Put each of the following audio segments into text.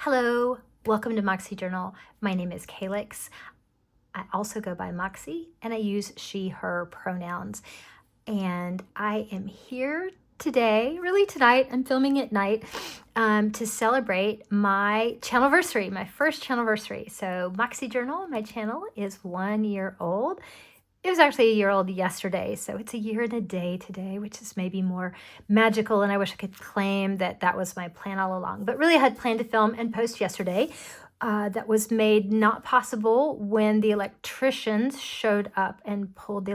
Hello, welcome to Moxie Journal. My name is Calix. I also go by Moxie and I use she, her pronouns. And I am here today, really tonight, I'm filming at night, to celebrate my Channelversary, my first Channelversary. So Moxie Journal, my channel, is 1 year old. It was actually a year old yesterday, so it's a year and a day today, which is maybe more magical, and I wish I could claim that that was my plan all along. But really, I had planned to film and post yesterday. That was made not possible when the electricians showed up and pulled the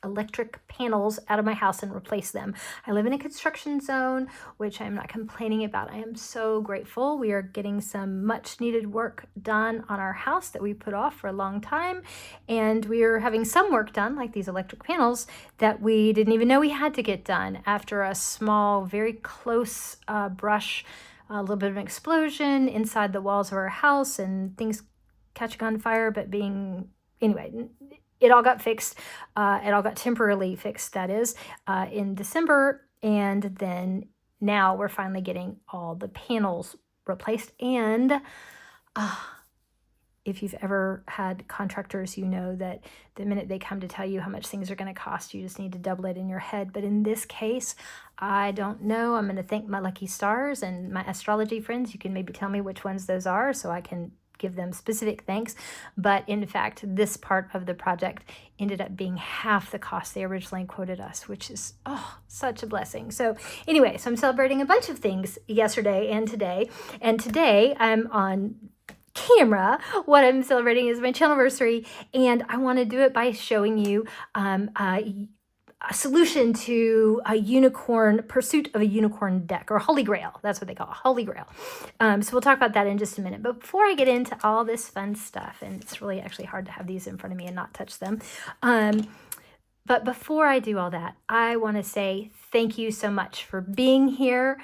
electric panels out of my house and replaced them. I live in a construction zone, which I'm not complaining about. I am so grateful. We are getting some much needed work done on our house that we put off for a long time. And we are having some work done, like these electric panels, that we didn't even know we had to get done after a small, very close brush, a little bit of an explosion inside the walls of our house and things catching on fire, but anyway, it all got fixed. It all got temporarily fixed, that is, in December. And then now we're finally getting all the panels replaced. And if you've ever had contractors, you know that the minute they come to tell you how much things are going to cost, you just need to double it in your head. But in this case, I don't know. I'm going to thank my lucky stars and my astrology friends. You can maybe tell me which ones those are so I can give them specific thanks. But in fact, this part of the project ended up being half the cost they originally quoted us, which is such a blessing. So anyway, so I'm celebrating a bunch of things yesterday and today. And today I'm on camera. What I'm celebrating is my Channelversary, and I want to do it by showing you a solution to pursuit of a unicorn deck, or Holy Grail. That's what they call it, Holy Grail. So we'll talk about that in just a minute. But before I get into all this fun stuff, and it's really actually hard to have these in front of me and not touch them. But before I do all that, I want to say thank you so much for being here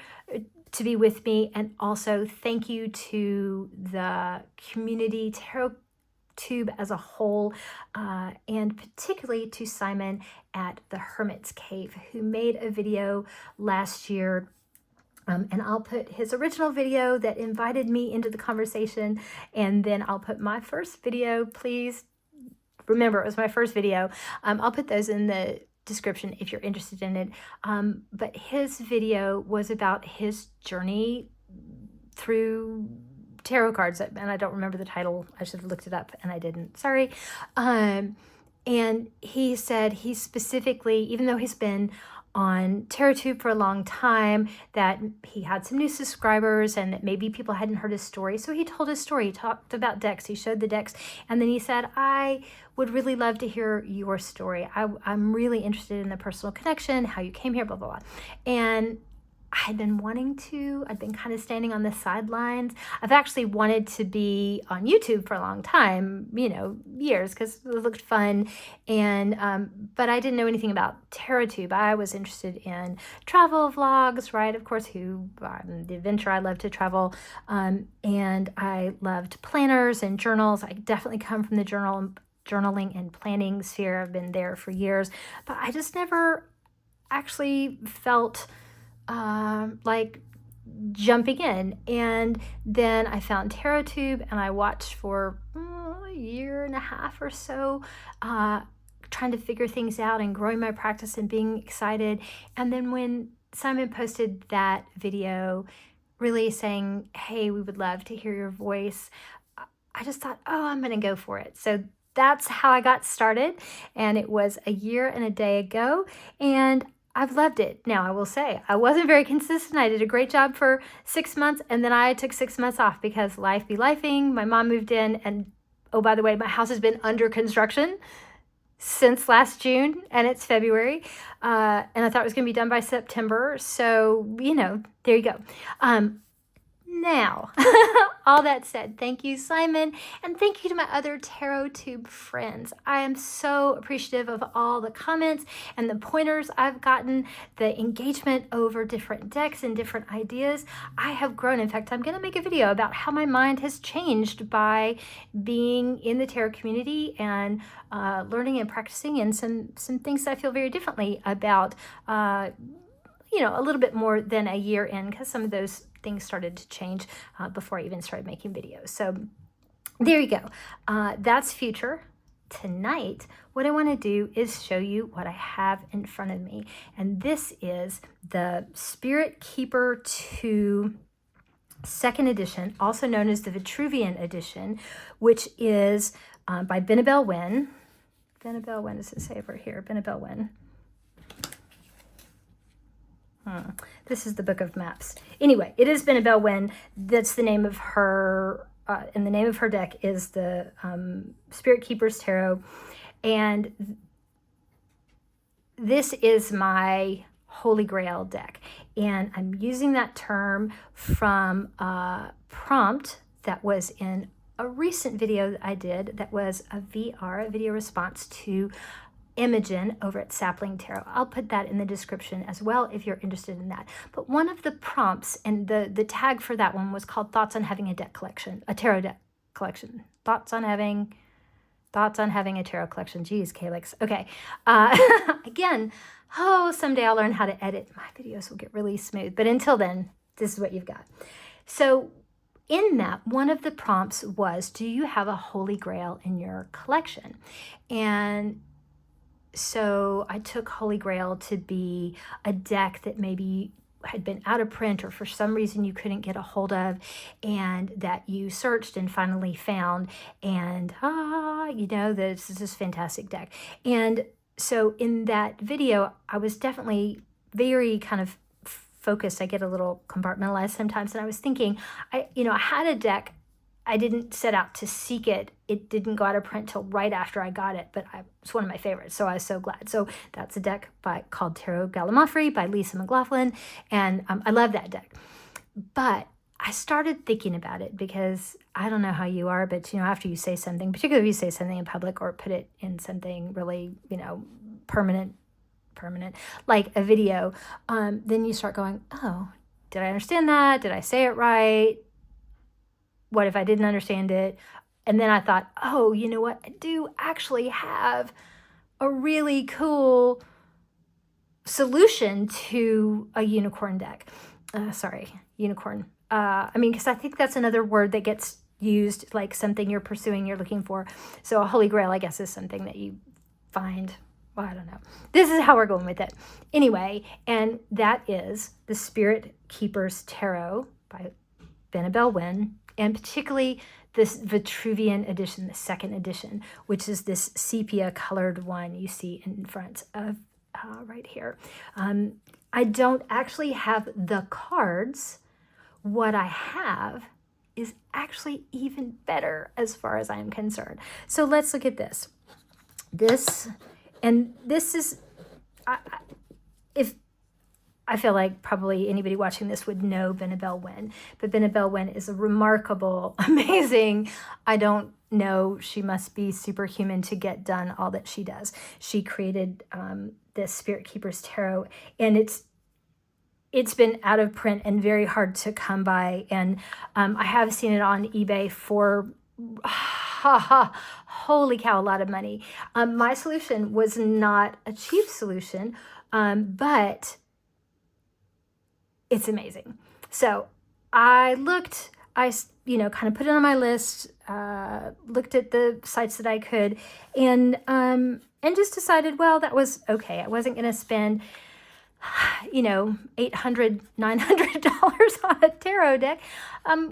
to be with me. And also thank you to the community, Tarot Tube as a whole, and particularly to Simon at the Hermit's Cave, who made a video last year. And I'll put his original video that invited me into the conversation, and then I'll put my first video. Please remember, it was my first video. I'll put those in the description if you're interested in it. But his video was about his journey through tarot cards, and I don't remember the title. I should have looked it up and I didn't. Sorry. And he said he specifically, even though he's been on TarotTube for a long time, that he had some new subscribers and that maybe people hadn't heard his story. So he told his story. He talked about decks. He showed the decks. And then he said, I would really love to hear your story. I'm really interested in the personal connection, how you came here, blah, blah, blah. And I'd been kind of standing on the sidelines. I've actually wanted to be on YouTube for a long time, years, because it looked fun. And, but I didn't know anything about TarotTube. I was interested in travel vlogs, right? Of course, the adventure, I love to travel. And I loved planners and journals. I definitely come from the journaling and planning sphere. I've been there for years, but I just never actually felt like jumping in. And then I found TarotTube and I watched for a year and a half or so, trying to figure things out and growing my practice and being excited. And then when Simon posted that video really saying, hey, we would love to hear your voice, I just thought, I'm going to go for it. So that's how I got started. And it was a year and a day ago. And I've loved it. Now, I will say, I wasn't very consistent. I did a great job for 6 months, and then I took 6 months off because life be lifing. My mom moved in, and oh, by the way, my house has been under construction since last June, and it's February, and I thought it was going to be done by September. So, there you go. Now, all that said, thank you, Simon, and thank you to my other TarotTube friends. I am so appreciative of all the comments and the pointers I've gotten, the engagement over different decks and different ideas. I have grown. In fact, I'm going to make a video about how my mind has changed by being in the tarot community and learning and practicing, and some things that I feel very differently about you know, a little bit more than a year in, because some of those things started to change before I even started making videos. So there you go. That's future. Tonight, what I want to do is show you what I have in front of me. And this is the Spirit Keeper 2 second edition, also known as the Vitruvian edition, which is by Benebell Wynn. Benebell Wynn, does it say over here? Benebell Wynn. This is the Book of Maps. Anyway, it is Benebell Wynn. That's the name of her, and the name of her deck is the Spirit Keepers Tarot. And this is my Holy Grail deck. And I'm using that term from a prompt that was in a recent video that I did that was a VR, a video response to Imogen over at Sapling Tarot. I'll put that in the description as well if you're interested in that. But one of the prompts, and the tag for that one was called Thoughts on Having a Deck Collection, a Tarot Deck Collection. Thoughts on having a tarot collection. Geez, Calyx. Okay. Again, someday I'll learn how to edit. My videos will get really smooth. But until then, this is what you've got. So in that, one of the prompts was, do you have a Holy Grail in your collection? And so I took Holy Grail to be a deck that maybe had been out of print or for some reason you couldn't get a hold of, and that you searched and finally found, and you know, this is this fantastic deck. And so in that video, I was definitely very kind of focused. I get a little compartmentalized sometimes, and I was thinking, I had a deck. I didn't set out to seek it. It didn't go out of print till right after I got it, but it's one of my favorites, so I was so glad. So that's a deck called Tarot Gallimaufry by Lisa McLaughlin, and I love that deck. But I started thinking about it because I don't know how you are, but after you say something, particularly if you say something in public or put it in something really, permanent, like a video, then you start going, oh, did I understand that? Did I say it right? What if I didn't understand it? And then I thought, oh, you know what? I do actually have a really cool solution to a unicorn deck. Unicorn. Because I think that's another word that gets used, like something you're pursuing, you're looking for. So a Holy Grail, I guess, is something that you find. Well, I don't know. This is how we're going with it. Anyway, and that is the Spirit Keepers Tarot by Benebell Wynn, and particularly this Vitruvian edition, the second edition, which is this sepia colored one you see in front of right here. I don't actually have the cards. What I have is actually even better as far as I am concerned. So let's look at this. This is, I feel like probably anybody watching this would know Benebell Wynn, but Benebell Wynn is a remarkable, amazing, I don't know, she must be superhuman to get done all that she does. She created this Spirit Keepers Tarot, and it's been out of print and very hard to come by, and I have seen it on eBay for holy cow, a lot of money. My solution was not a cheap solution, but it's amazing. So I looked, kind of put it on my list, looked at the sites that I could, and just decided, well, that was okay. I wasn't going to spend, $800, $900 on a tarot deck.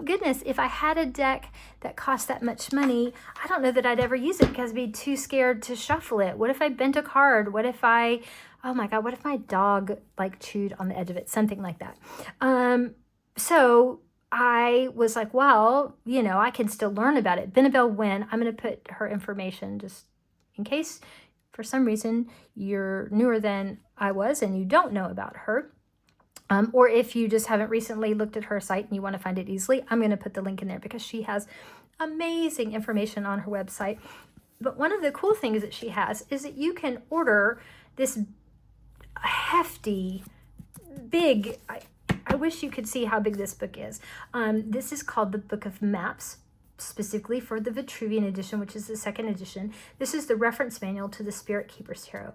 Goodness, if I had a deck that cost that much money, I don't know that I'd ever use it because I'd be too scared to shuffle it. What if I bent a card? What if oh my God, what if my dog chewed on the edge of it? Something like that. So I was like, well, I can still learn about it. Benebell Wynn, I'm going to put her information just in case for some reason you're newer than I was and you don't know about her. Or if you just haven't recently looked at her site and you want to find it easily, I'm going to put the link in there because she has amazing information on her website. But one of the cool things that she has is that you can order this hefty, big, I wish you could see how big this book is. This is called the Book of Maps, specifically for the Vitruvian edition, which is the second edition. This is the reference manual to the Spirit Keepers Tarot.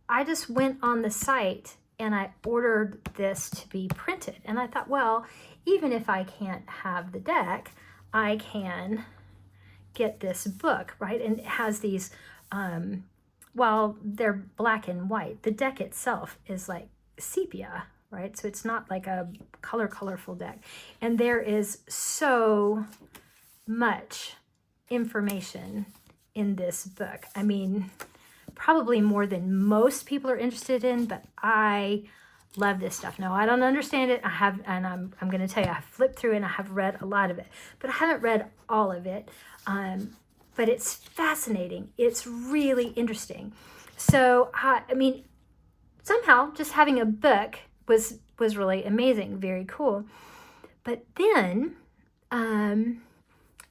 I just went on the site and I ordered this to be printed. And I thought, well, even if I can't have the deck, I can get this book, right? And it has these, well, they're black and white. The deck itself is like sepia, right? So it's not like a colorful deck. And there is so much information in this book. I mean, probably more than most people are interested in, but I love this stuff. No, I don't understand it. I have, and I'm going to tell you, I flipped through and I have read a lot of it, but I haven't read all of it. But it's fascinating. It's really interesting. So, I mean, somehow just having a book was really amazing, very cool. But then, and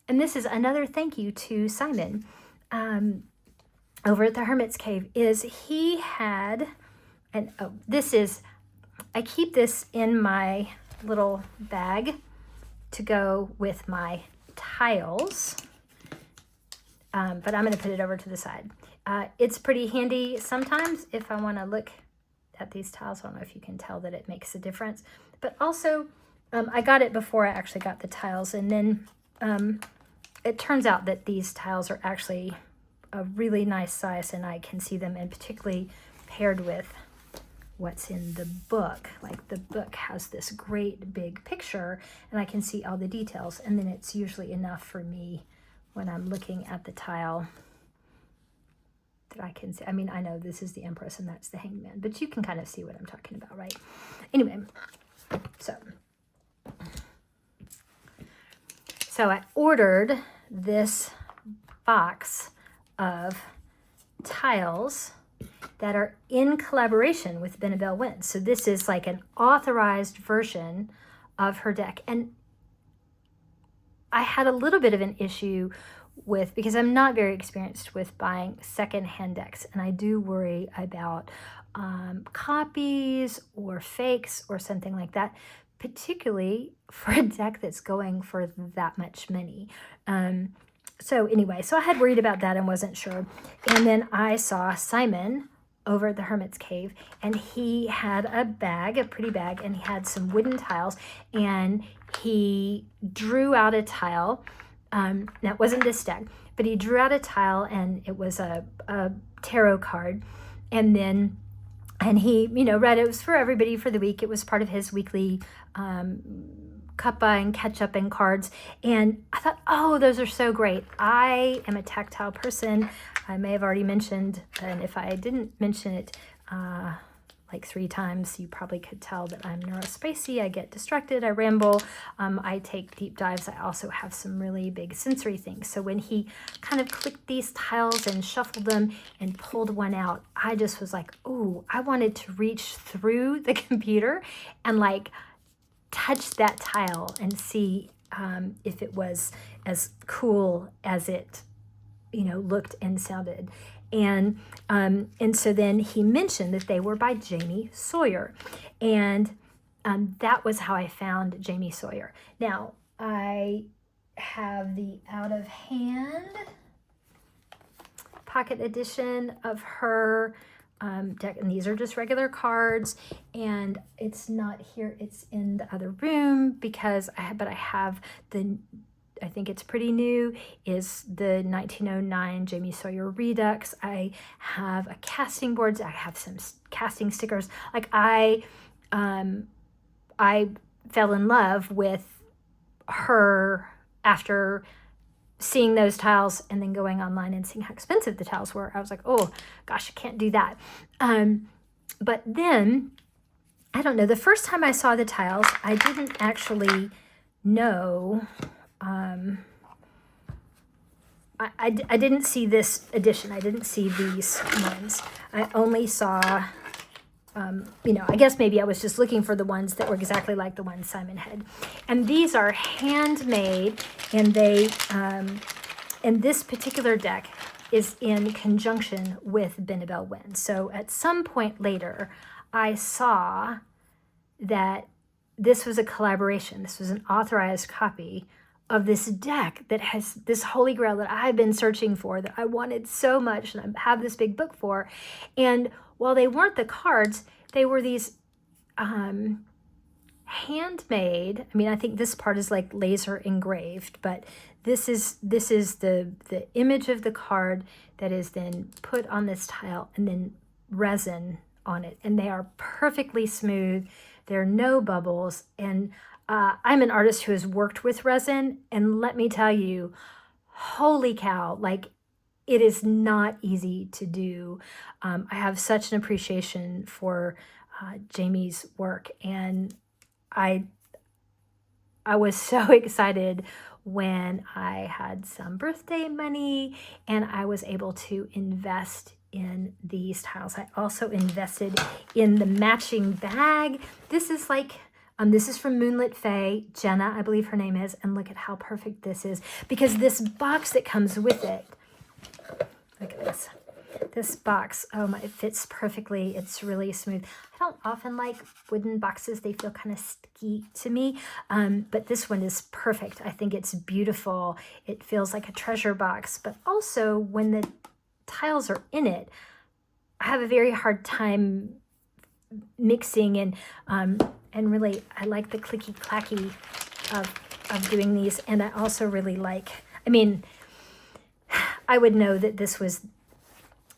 this is another thank you to Simon, over at the Hermit's Cave, is he had, and oh, this is, I keep this in my little bag to go with my tiles, but I'm going to put it over to the side. It's pretty handy sometimes if I want to look at these tiles. I don't know if you can tell that it makes a difference, but also I got it before I actually got the tiles, and then it turns out that these tiles are actually a really nice size, and I can see them, and particularly paired with what's in the book. Like the book has this great big picture, and I can see all the details, and then it's usually enough for me when I'm looking at the tile that I can see. I mean, I know this is the Empress and that's the Hangman, but you can kind of see what I'm talking about, right? Anyway, so I ordered this box of tiles that are in collaboration with Benebell Winds. So this is like an authorized version of her deck. And I had a little bit of an issue with, because I'm not very experienced with buying secondhand decks, and I do worry about copies or fakes or something like that, particularly for a deck that's going for that much money. So anyway, so I had worried about that and wasn't sure. And then I saw Simon over at the Hermit's Cave, and he had a bag, a pretty bag, and he had some wooden tiles, and he drew out a tile. Now it wasn't this deck, but he drew out a tile, and it was a tarot card. And then, and he, read it. It was for everybody for the week. It was part of his weekly cuppa and catch up and cards. And I thought, oh, those are so great. I am a tactile person. I may have already mentioned, and if I didn't mention it like 3 times, you probably could tell that I'm neurospacey. I get distracted, I ramble, I take deep dives. I also have some really big sensory things. So when he kind of clicked these tiles and shuffled them and pulled one out, I just was like, oh, I wanted to reach through the computer and like touch that tile and see if it was as cool as it looked and sounded. And so then he mentioned that they were by Jamie Sawyer, and that was how I found Jamie Sawyer. Now I have the out of hand pocket edition of her deck, and these are just regular cards, and it's not here, it's in the other room because I have the, I think it's pretty new, is the 1909 Jamie Sawyer Redux. I have a casting boards. I have some casting stickers. Like I fell in love with her after seeing those tiles and then going online and seeing how expensive the tiles were. I was like, oh gosh, I can't do that. But then, I don't know, the first time I saw the tiles, I didn't actually know, I didn't see this edition. I didn't see these ones. I only saw, I guess maybe I was just looking for the ones that were exactly like the ones Simon had. And these are handmade, and they, and this particular deck is in conjunction with Benebell Winds. So at some point later, I saw that this was a collaboration. This was an authorized copy of this deck that has this holy grail that I've been searching for, that I wanted so much, and I have this big book for. And while they weren't the cards, they were these handmade. I mean, I think this part is like laser engraved, but this is the image of the card that is then put on this tile and then resin on it, and they are perfectly smooth. There are no bubbles, and I'm an artist who has worked with resin, and let me tell you, holy cow, like, it is not easy to do. I have such an appreciation for Jamie's work, and I was so excited when I had some birthday money and I was able to invest in these tiles. I also invested in the matching bag. This is like, this is from Moonlit Fae, Jenna, I believe her name is, and look at how perfect this is, because this box that comes with it, look at this. This box, oh my, it fits perfectly. It's really smooth. I don't often like wooden boxes. They feel kind of sticky to me, but this one is perfect. I think it's beautiful. It feels like a treasure box, but also when the tiles are in it, I have a very hard time mixing, and really I like the clicky clacky of doing these. And I also really like, I mean, I would know that this was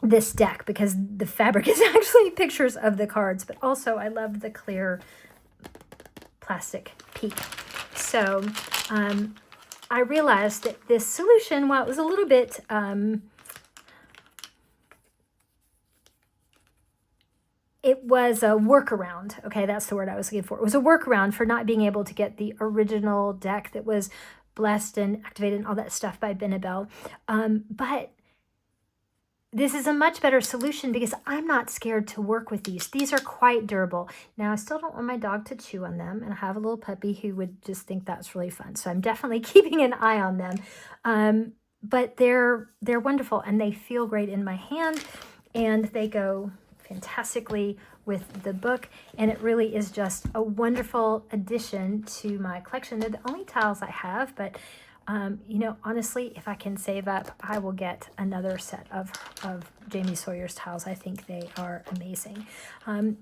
this deck because the fabric is actually pictures of the cards, but also I love the clear plastic peak. So I realized that this solution, while it was a little bit it was a workaround. Okay, that's the word I was looking for. It was a workaround for not being able to get the original deck that was blessed and activated and all that stuff by Benebell. But this is a much better solution because I'm not scared to work with these. These are quite durable. Now, I still don't want my dog to chew on them, and I have a little puppy who would just think that's really fun. So I'm definitely keeping an eye on them. But they're wonderful, and they feel great in my hand, and they go fantastically with the book, and it really is just a wonderful addition to my collection. They're the only tiles I have, but you know, honestly, if I can save up, I will get another set of Jamie Sawyer's tiles. I think they are amazing.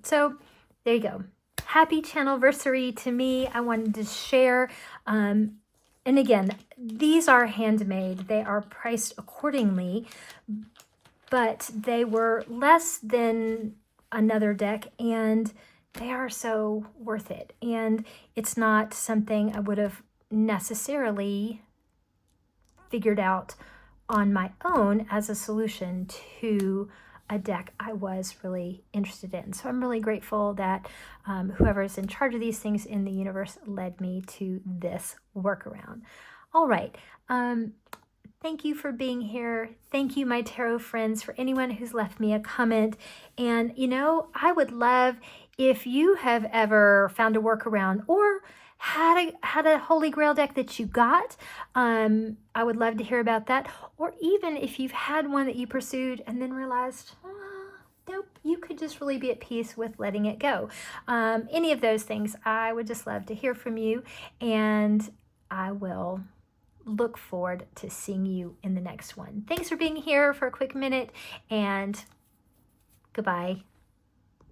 So there you go. Happy Channelversary to me. I wanted to share. And again, these are handmade. They are priced accordingly, but they were less than another deck, and they are so worth it. And it's not something I would have necessarily figured out on my own as a solution to a deck I was really interested in. So I'm really grateful that whoever is in charge of these things in the universe led me to this workaround. All right. Thank you for being here. Thank you, my tarot friends, for anyone who's left me a comment. And, you know, I would love if you have ever found a workaround or had a Holy Grail deck that you got. I would love to hear about that. Or even if you've had one that you pursued and then realized, nope, you could just really be at peace with letting it go. Any of those things, I would just love to hear from you. And I will look forward to seeing you in the next one. Thanks for being here for a quick minute, and goodbye.